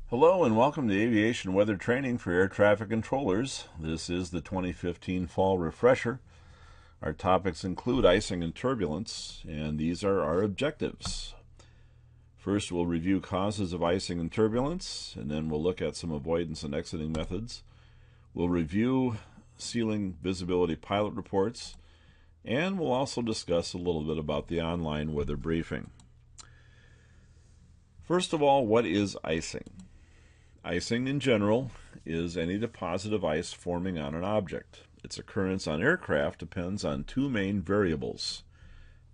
Hello and welcome to Aviation Weather Training for Air Traffic Controllers. This is the 2015 Fall Refresher. Our topics include icing and turbulence, and these are our objectives. First, we'll review causes of icing and turbulence, and then we'll look at some avoidance and exiting methods. We'll review ceiling visibility pilot reports, and we'll also discuss a little bit about the online weather briefing. First of all, what is icing? Icing, in general, is any deposit of ice forming on an object. Its occurrence on aircraft depends on two main variables: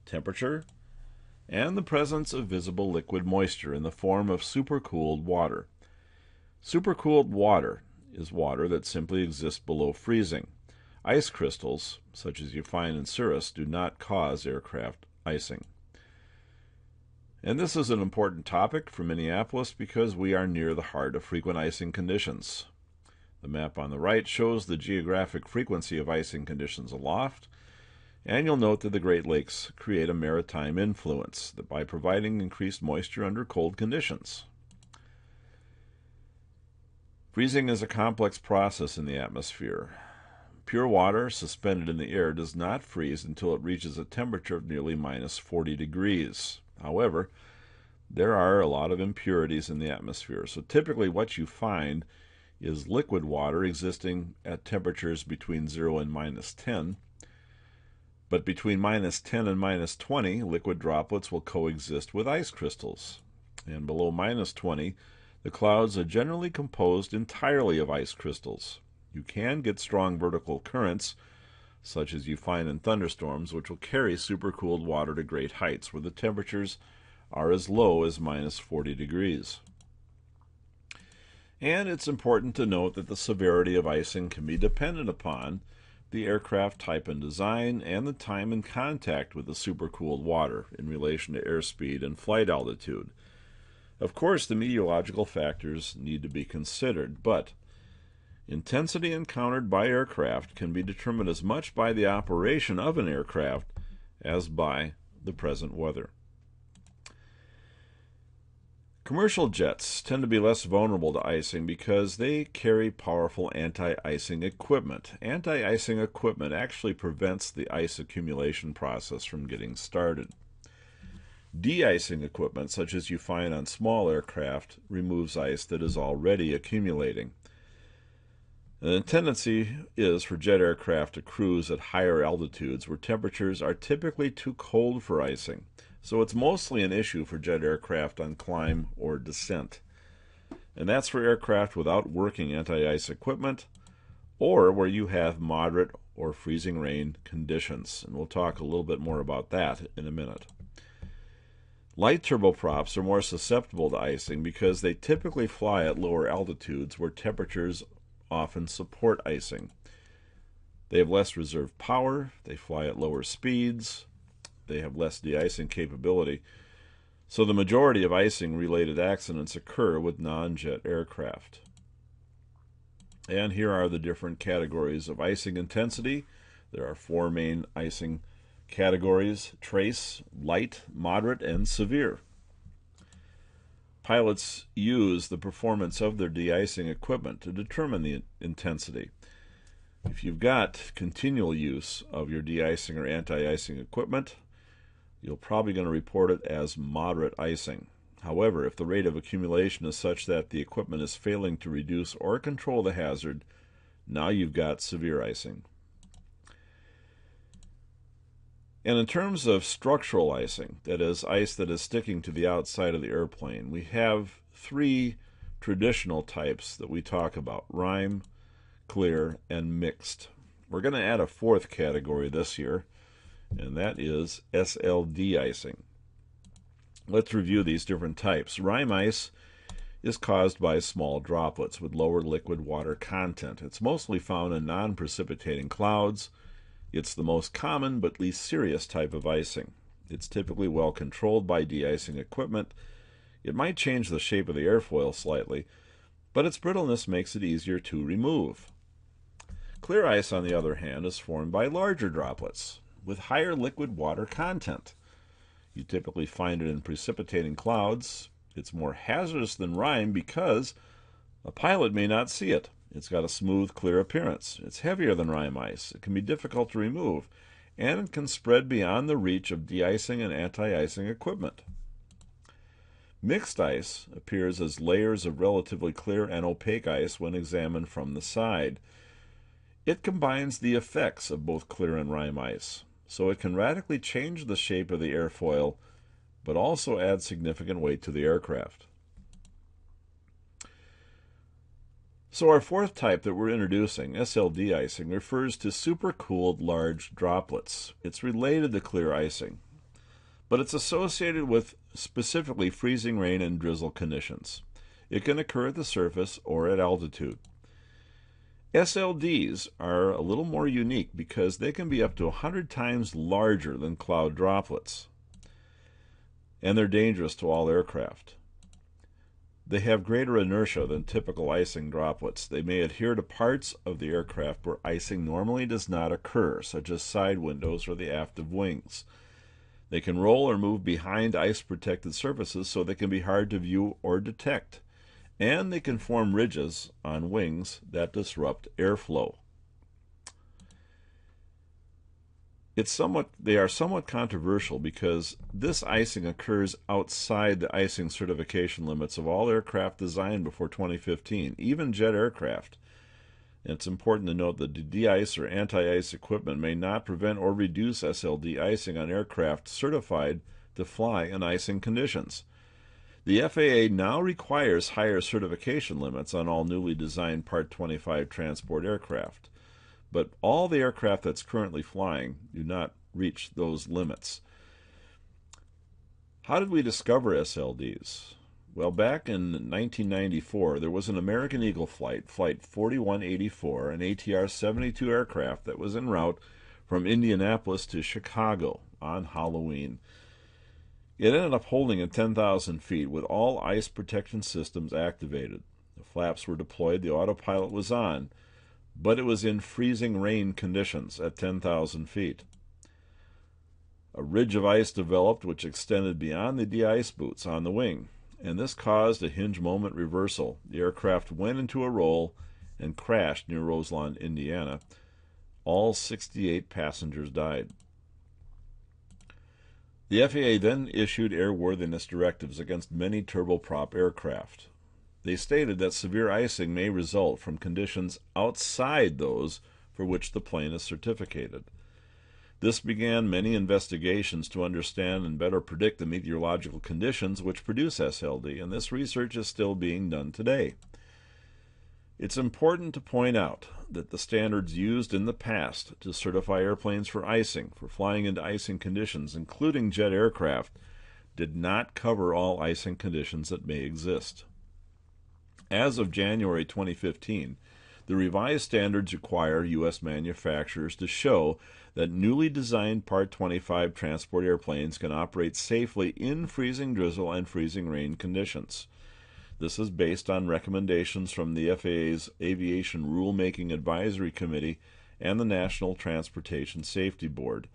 temperature and the presence of visible liquid moisture in the form of supercooled water. Supercooled water is water that simply exists below freezing. Ice crystals, such as you find in cirrus, do not cause aircraft icing. And this is an important topic for Minneapolis because we are near the heart of frequent icing conditions. The map on the right shows the geographic frequency of icing conditions aloft, and you'll note that the Great Lakes create a maritime influence by providing increased moisture under cold conditions. Freezing is a complex process in the atmosphere. Pure water suspended in the air does not freeze until it reaches a temperature of nearly minus 40 degrees. However, there are a lot of impurities in the atmosphere, so typically what you find is liquid water existing at temperatures between 0 and minus 10. But between minus 10 and minus 20, liquid droplets will coexist with ice crystals. And below minus 20, the clouds are generally composed entirely of ice crystals. You can get strong vertical currents, such as you find in thunderstorms, which will carry supercooled water to great heights where the temperatures are as low as minus 40 degrees. And it's important to note that the severity of icing can be dependent upon the aircraft type and design and the time in contact with the supercooled water in relation to airspeed and flight altitude. Of course, the meteorological factors need to be considered, but intensity encountered by aircraft can be determined as much by the operation of an aircraft as by the present weather. Commercial jets tend to be less vulnerable to icing because they carry powerful anti-icing equipment. Anti-icing equipment actually prevents the ice accumulation process from getting started. De-icing equipment, such as you find on small aircraft, removes ice that is already accumulating. The tendency is for jet aircraft to cruise at higher altitudes where temperatures are typically too cold for icing, so it's mostly an issue for jet aircraft on climb or descent. And that's for aircraft without working anti-ice equipment or where you have moderate or freezing rain conditions, and we'll talk a little bit more about that in a minute. Light turboprops are more susceptible to icing because they typically fly at lower altitudes where temperatures often support icing. They have less reserve power, they fly at lower speeds, they have less de-icing capability, so the majority of icing-related accidents occur with non-jet aircraft. And here are the different categories of icing intensity. There are four main icing categories: trace, light, moderate, and severe. Pilots use the performance of their de-icing equipment to determine the intensity. If you've got continual use of your de-icing or anti-icing equipment, you're probably going to report it as moderate icing. However, if the rate of accumulation is such that the equipment is failing to reduce or control the hazard, now you've got severe icing. And in terms of structural icing, that is, ice that is sticking to the outside of the airplane, we have three traditional types that we talk about: rime, clear, and mixed. We're going to add a fourth category this year, and that is SLD icing. Let's review these different types. Rime ice is caused by small droplets with lower liquid water content. It's mostly found in non-precipitating clouds. It's the most common but least serious type of icing. It's typically well controlled by de-icing equipment. It might change the shape of the airfoil slightly, but its brittleness makes it easier to remove. Clear ice, on the other hand, is formed by larger droplets with higher liquid water content. You typically find it in precipitating clouds, It's more hazardous than rime because a pilot may not see it. It's got a smooth, clear appearance. It's heavier than rime ice. It can be difficult to remove, and it can spread beyond the reach of de-icing and anti-icing equipment. Mixed ice appears as layers of relatively clear and opaque ice when examined from the side. It combines the effects of both clear and rime ice, so it can radically change the shape of the airfoil, but also add significant weight to the aircraft. So our fourth type that we're introducing, SLD icing, refers to supercooled large droplets. It's related to clear icing, but it's associated with specifically freezing rain and drizzle conditions. It can occur at the surface or at altitude. SLDs are a little more unique because they can be up to 100 times larger than cloud droplets, and they're dangerous to all aircraft. They have greater inertia than typical icing droplets. They may adhere to parts of the aircraft where icing normally does not occur, such as side windows or the aft of wings. They can roll or move behind ice-protected surfaces, so they can be hard to view or detect. And they can form ridges on wings that disrupt airflow. They are somewhat controversial because this icing occurs outside the icing certification limits of all aircraft designed before 2015, even jet aircraft. And it's important to note that the de-ice or anti-ice equipment may not prevent or reduce SLD icing on aircraft certified to fly in icing conditions. The FAA now requires higher certification limits on all newly designed Part 25 transport aircraft, but all the aircraft that's currently flying do not reach those limits. How did we discover SLDs? Well, back in 1994, there was an American Eagle flight, Flight 4184, an ATR-72 aircraft that was en route from Indianapolis to Chicago on Halloween. It ended up holding at 10,000 feet with all ice protection systems activated. The flaps were deployed, the autopilot was on, but it was in freezing rain conditions at 10,000 feet. A ridge of ice developed which extended beyond the de-ice boots on the wing, and this caused a hinge moment reversal. The aircraft went into a roll and crashed near Roselawn, Indiana. All 68 passengers died. The FAA then issued airworthiness directives against many turboprop aircraft. They stated that severe icing may result from conditions outside those for which the plane is certificated. This began many investigations to understand and better predict the meteorological conditions which produce SLD, and this research is still being done today. It's important to point out that the standards used in the past to certify airplanes for icing, for flying into icing conditions, including jet aircraft, did not cover all icing conditions that may exist. As of January 2015, the revised standards require U.S. manufacturers to show that newly designed Part 25 transport airplanes can operate safely in freezing drizzle and freezing rain conditions. This is based on recommendations from the FAA's Aviation Rulemaking Advisory Committee and the National Transportation Safety Board.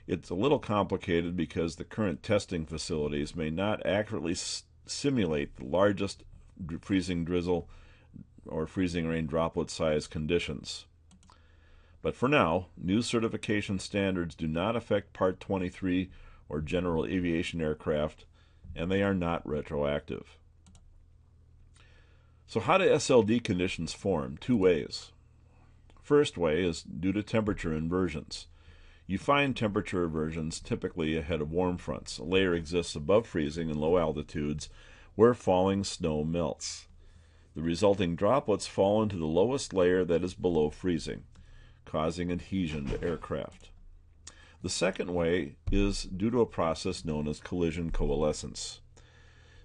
It's a little complicated because the current testing facilities may not accurately simulate the largest freezing drizzle or freezing rain droplet size conditions. But for now, new certification standards do not affect Part 23 or general aviation aircraft, and they are not retroactive. So how do SLD conditions form? Two ways. First way is due to temperature inversions. You find temperature inversions typically ahead of warm fronts. A layer exists above freezing in low altitudes where falling snow melts. The resulting droplets fall into the lowest layer that is below freezing, causing adhesion to aircraft. The second way is due to a process known as collision coalescence.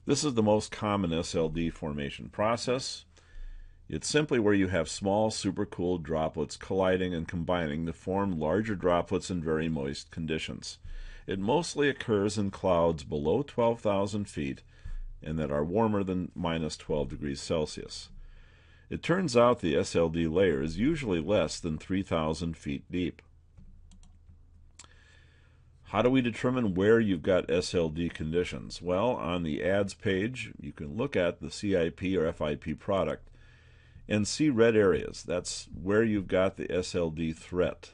This is the most common SLD formation process. It's simply where you have small supercooled droplets colliding and combining to form larger droplets in very moist conditions. It mostly occurs in clouds below 12,000 feet and that are warmer than minus 12 degrees Celsius. It turns out the SLD layer is usually less than 3,000 feet deep. How do we determine where you've got SLD conditions? Well, on the ads page, you can look at the CIP or FIP product and see red areas. That's where you've got the SLD threat.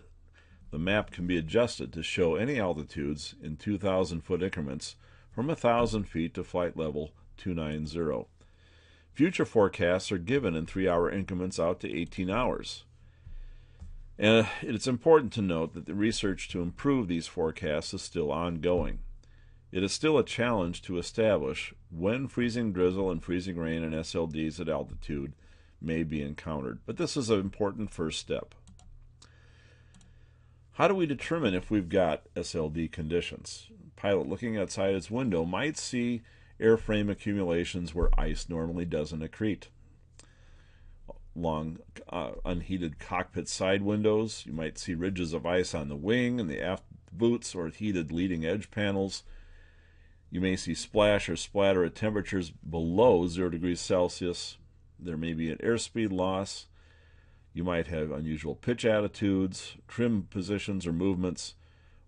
The map can be adjusted to show any altitudes in 2,000-foot increments from 1,000 feet to flight level 290. Future forecasts are given in 3-hour increments out to 18 hours. And it's important to note that the research to improve these forecasts is still ongoing. It is still a challenge to establish when freezing drizzle and freezing rain and SLDs at altitude may be encountered, but this is an important first step. How do we determine if we've got SLD conditions? A pilot looking outside its window might see airframe accumulations where ice normally doesn't accrete. Long unheated cockpit side windows, you might see ridges of ice on the wing and the aft boots or heated leading edge panels. You may see splash or splatter at temperatures below 0 degrees Celsius. There may be an airspeed loss. You might have unusual pitch attitudes, trim positions or movements,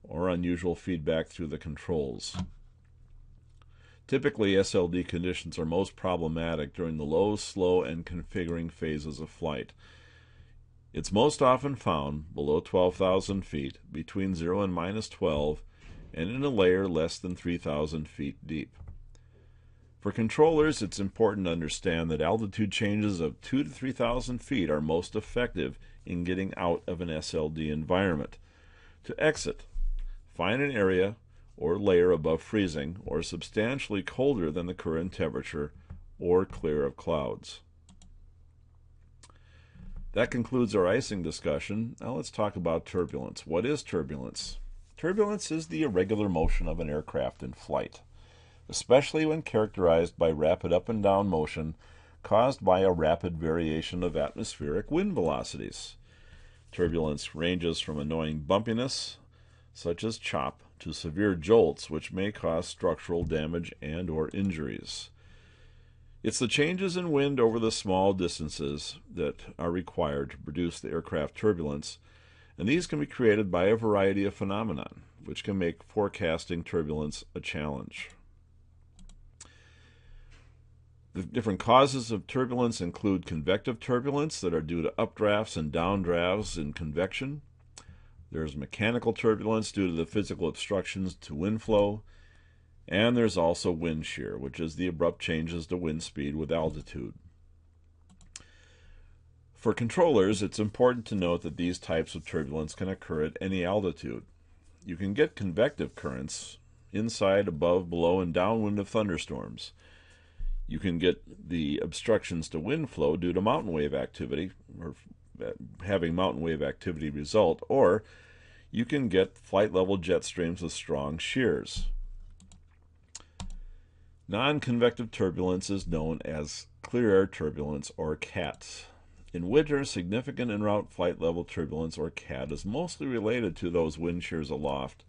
or unusual feedback through the controls. Typically, SLD conditions are most problematic during the low, slow, and configuring phases of flight. It's most often found below 12,000 feet, between 0 and minus 12, and in a layer less than 3,000 feet deep. For controllers, it's important to understand that altitude changes of 2,000 to 3,000 feet are most effective in getting out of an SLD environment. To exit, find an area or layer above freezing or substantially colder than the current temperature or clear of clouds. That concludes our icing discussion. Now let's talk about turbulence. What is turbulence? Turbulence is the irregular motion of an aircraft in flight, especially when characterized by rapid up and down motion caused by a rapid variation of atmospheric wind velocities. Turbulence ranges from annoying bumpiness, such as chop, to severe jolts, which may cause structural damage and or injuries. It's the changes in wind over the small distances that are required to produce the aircraft turbulence, and these can be created by a variety of phenomena, which can make forecasting turbulence a challenge. The different causes of turbulence include convective turbulence that are due to updrafts and downdrafts in convection. There's mechanical turbulence due to the physical obstructions to wind flow. And there's also wind shear, which is the abrupt changes to wind speed with altitude. For controllers, it's important to note that these types of turbulence can occur at any altitude. You can get convective currents inside, above, below, and downwind of thunderstorms. You can get the obstructions to wind flow due to mountain wave activity, or having mountain wave activity result, or you can get flight level jet streams with strong shears. Non-convective turbulence is known as clear air turbulence, or CAT. In winter, significant en route flight level turbulence, or CAT, is mostly related to those wind shears aloft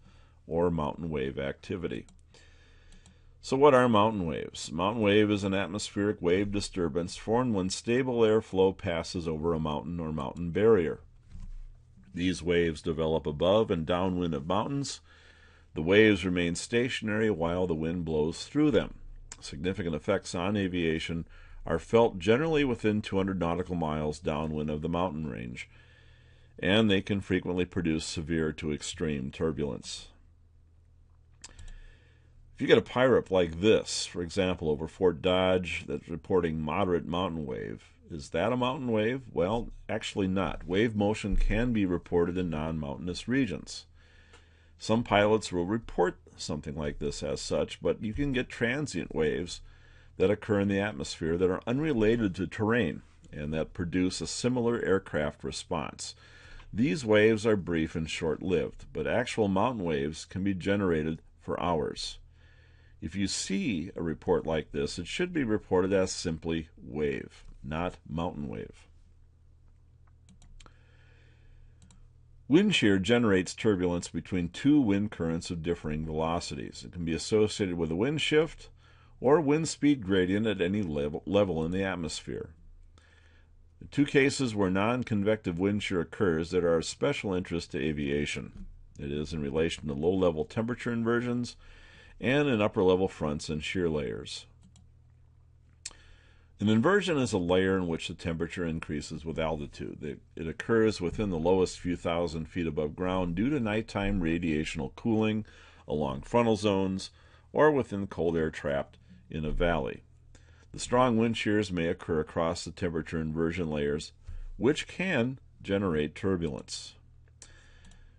or mountain wave activity. So what are mountain waves? Mountain wave is an atmospheric wave disturbance formed when stable airflow passes over a mountain or mountain barrier. These waves develop above and downwind of mountains. The waves remain stationary while the wind blows through them. Significant effects on aviation are felt generally within 200 nautical miles downwind of the mountain range, and they can frequently produce severe to extreme turbulence. If you get a PIREP like this, for example, over Fort Dodge, that's reporting moderate mountain wave, is that a mountain wave? Well, actually not. Wave motion can be reported in non-mountainous regions. Some pilots will report something like this as such, but you can get transient waves that occur in the atmosphere that are unrelated to terrain and that produce a similar aircraft response. These waves are brief and short-lived, but actual mountain waves can be generated for hours. If you see a report like this, it should be reported as simply wave, not mountain wave. Wind shear generates turbulence between two wind currents of differing velocities. It can be associated with a wind shift or wind speed gradient at any level in the atmosphere. The two cases where non-convective wind shear occurs that are of special interest to aviation. It is in relation to low-level temperature inversions and in upper-level fronts and shear layers. An inversion is a layer in which the temperature increases with altitude. It occurs within the lowest few thousand feet above ground due to nighttime radiational cooling along frontal zones or within cold air trapped in a valley. The strong wind shears may occur across the temperature inversion layers, which can generate turbulence.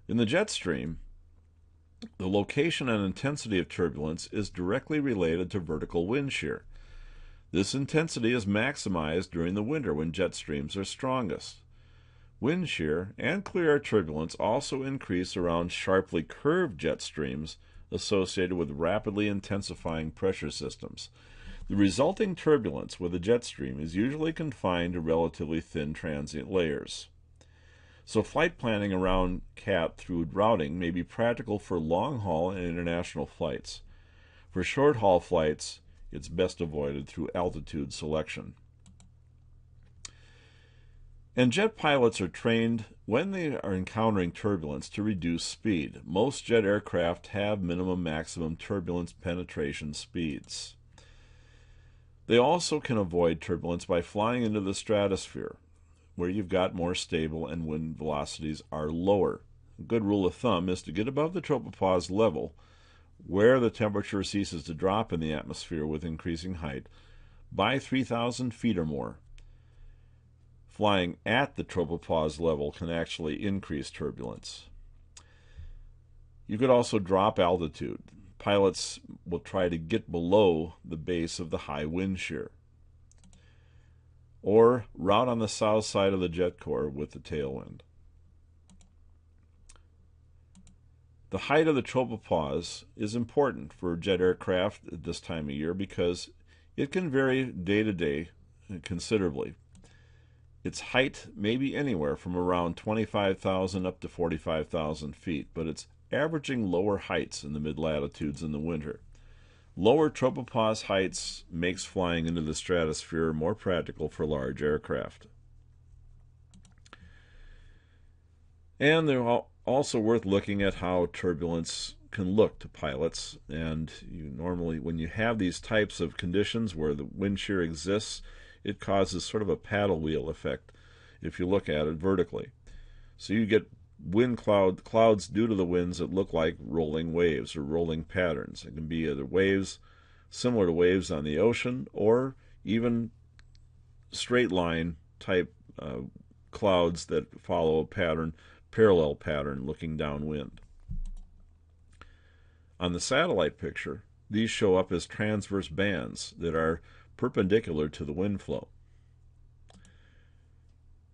In the jet stream, the location and intensity of turbulence is directly related to vertical wind shear. This intensity is maximized during the winter when jet streams are strongest. Wind shear and clear air turbulence also increase around sharply curved jet streams associated with rapidly intensifying pressure systems. The resulting turbulence with a jet stream is usually confined to relatively thin transient layers. So flight planning around CAT through routing may be practical for long-haul and international flights. For short-haul flights, it's best avoided through altitude selection. And jet pilots are trained when they are encountering turbulence to reduce speed. Most jet aircraft have minimum maximum turbulence penetration speeds. They also can avoid turbulence by flying into the stratosphere, where you've got more stable and wind velocities are lower. A good rule of thumb is to get above the tropopause level, where the temperature ceases to drop in the atmosphere with increasing height, by 3,000 feet or more. Flying at the tropopause level can actually increase turbulence. You could also drop altitude. Pilots will try to get below the base of the high wind shear, or route on the south side of the jet core with the tailwind. The height of the tropopause is important for jet aircraft at this time of year because it can vary day to day considerably. Its height may be anywhere from around 25,000 up to 45,000 feet, but it's averaging lower heights in the mid-latitudes in the winter. Lower tropopause heights makes flying into the stratosphere more practical for large aircraft. And they're also worth looking at how turbulence can look to pilots. And normally, when you have these types of conditions where the wind shear exists, it causes sort of a paddle wheel effect if you look at it vertically. So you get wind clouds due to the winds that look like rolling waves or rolling patterns. It can be either waves similar to waves on the ocean or even straight line type clouds that follow a parallel pattern looking downwind. On the satellite picture, these show up as transverse bands that are perpendicular to the wind flow.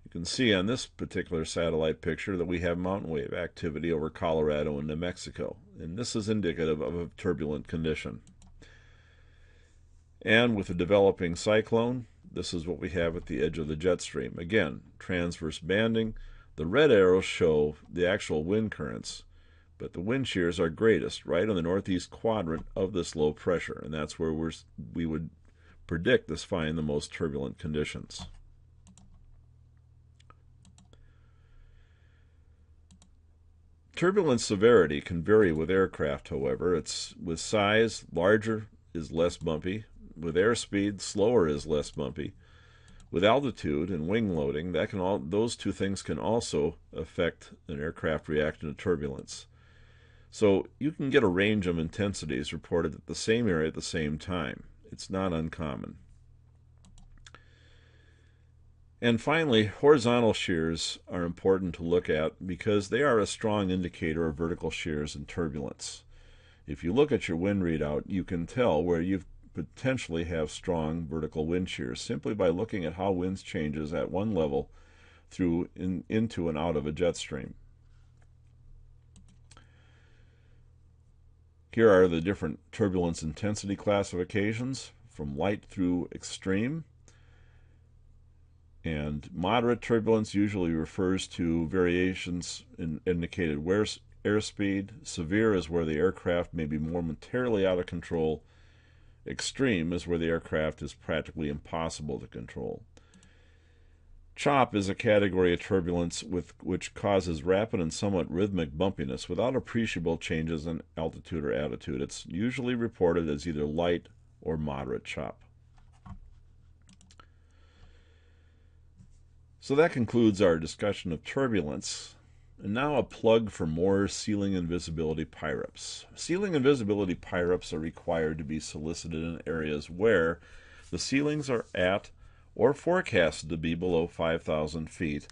You can see on this particular satellite picture that we have mountain wave activity over Colorado and New Mexico, and this is indicative of a turbulent condition. And with a developing cyclone, this is what we have at the edge of the jet stream. Again, transverse banding. The red arrows show the actual wind currents, but the wind shears are greatest right in the northeast quadrant of this low pressure, and that's where we would predict this find the most turbulent conditions. Turbulence severity can vary with aircraft, however. It's with size, larger is less bumpy. With airspeed, slower is less bumpy. With altitude and wing loading, those two things can also affect an aircraft reaction to turbulence. So you can get a range of intensities reported at the same area at the same time. It's not uncommon. And finally, horizontal shears are important to look at because they are a strong indicator of vertical shears and turbulence. If you look at your wind readout, you can tell where you potentially have strong vertical wind shears simply by looking at how winds changes at one level through into and out of a jet stream. Here are the different turbulence intensity classifications from light through extreme. And moderate turbulence usually refers to variations in indicated airspeed. Severe is where the aircraft may be momentarily out of control. Extreme is where the aircraft is practically impossible to control. Chop is a category of turbulence which causes rapid and somewhat rhythmic bumpiness without appreciable changes in altitude or attitude. It's usually reported as either light or moderate chop. So that concludes our discussion of turbulence. And now a plug for more ceiling and visibility PIREPs. Ceiling and visibility PIREPs are required to be solicited in areas where the ceilings are at or forecasted to be below 5,000 feet,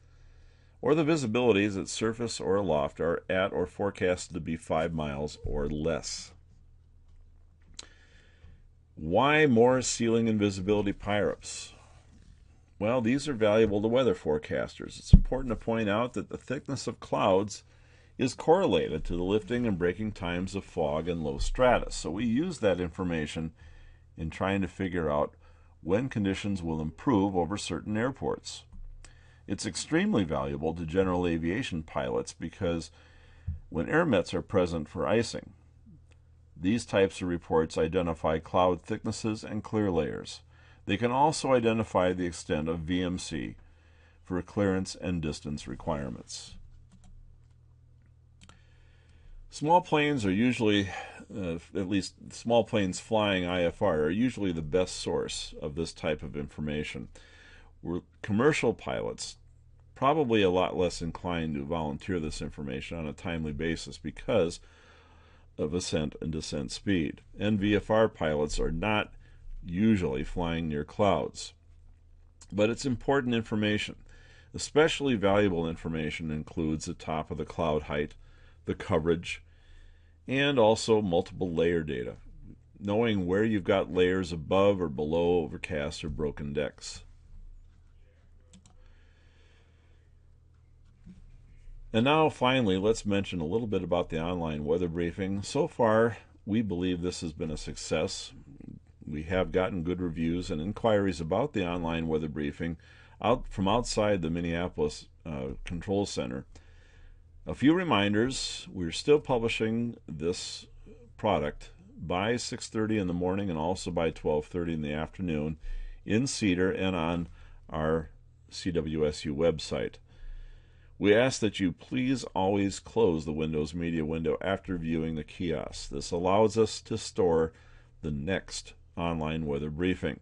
or the visibilities at surface or aloft are at or forecasted to be 5 miles or less. Why more ceiling and visibility PIREPs? Well, these are valuable to weather forecasters. It's important to point out that the thickness of clouds is correlated to the lifting and breaking times of fog and low stratus. So we use that information in trying to figure out when conditions will improve over certain airports. It's extremely valuable to general aviation pilots because when air mets are present for icing, these types of reports identify cloud thicknesses and clear layers. They can also identify the extent of VMC for clearance and distance requirements. Small planes are usually, at least small planes flying IFR, are usually the best source of this type of information. Commercial pilots probably a lot less inclined to volunteer this information on a timely basis because of ascent and descent speed. And VFR pilots are not usually flying near clouds. But it's important information. Especially valuable information includes the top of the cloud height, the coverage, and also multiple layer data, knowing where you've got layers above or below overcast or broken decks. And now finally, let's mention a little bit about the online weather briefing. So far, we believe this has been a success. We have gotten good reviews and inquiries about the online weather briefing from outside the Minneapolis Control Center. A few reminders: we're still publishing this product by 6:30 in the morning and also by 12:30 in the afternoon in Cedar and on our CWSU website. We ask that you please always close the Windows Media window after viewing the kiosk. This allows us to store the next online weather briefing.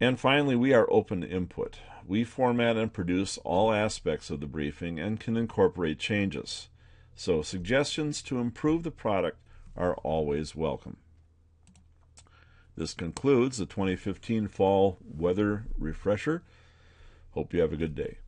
And finally, we are open to input. We format and produce all aspects of the briefing and can incorporate changes. So suggestions to improve the product are always welcome. This concludes the 2015 Fall Weather Refresher. Hope you have a good day.